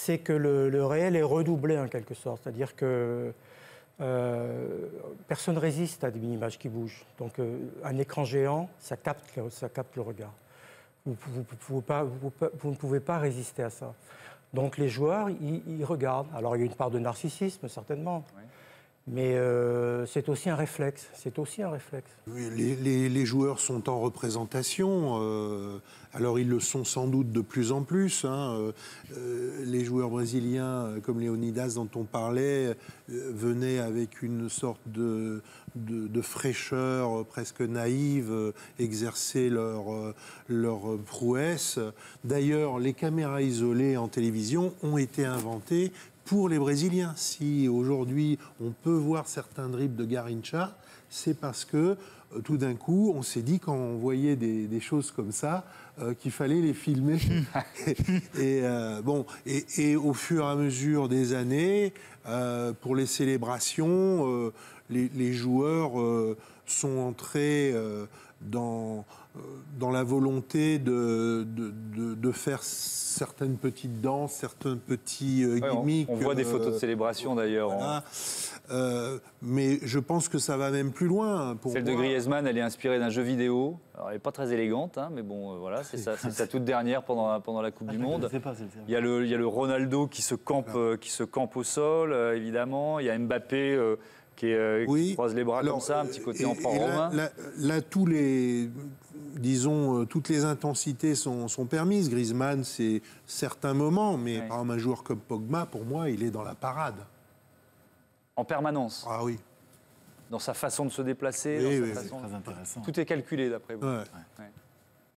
c'est que le réel est redoublé en quelque sorte. C'est-à-dire que personne ne résiste à des images qui bougent. Donc un écran géant, ça capte le regard. Vous ne pouvez pas résister à ça. Donc les joueurs, ils regardent. Alors il y a une part de narcissisme, certainement. Oui. Mais c'est aussi un réflexe. Oui, les joueurs sont en représentation. Alors ils le sont sans doute de plus en plus. Les joueurs brésiliens, comme Léonidas dont on parlait, venaient avec une sorte de fraîcheur presque naïve, exercer leur prouesse. D'ailleurs, les caméras isolées en télévision ont été inventées pour les Brésiliens. Si aujourd'hui on peut voir certains dribbles de Garrincha, c'est parce que tout d'un coup on s'est dit, quand on voyait des choses comme ça, qu'il fallait les filmer. et au fur et à mesure des années, pour les célébrations, les joueurs sont entrés dans la volonté de faire certaines petites danses, certains petits gimmicks. On voit des photos de célébration d'ailleurs. Voilà. Mais je pense que ça va même plus loin. Celle de Griezmann, elle est inspirée d'un jeu vidéo. Alors, elle n'est pas très élégante, mais bon, voilà, c'est sa toute dernière pendant la Coupe du Monde. Il y a le Ronaldo qui se campe au sol, évidemment. Il y a Mbappé qui croise les bras comme ça, un petit côté empereur romain. Là, toutes les intensités sont permises. Griezmann, c'est certains moments, mais par exemple, un joueur comme Pogba, pour moi, il est dans la parade. En permanence. Ah oui. Dans sa façon de se déplacer. Oui, dans sa façon... Très intéressant. Tout est calculé d'après vous. Ouais. Ouais.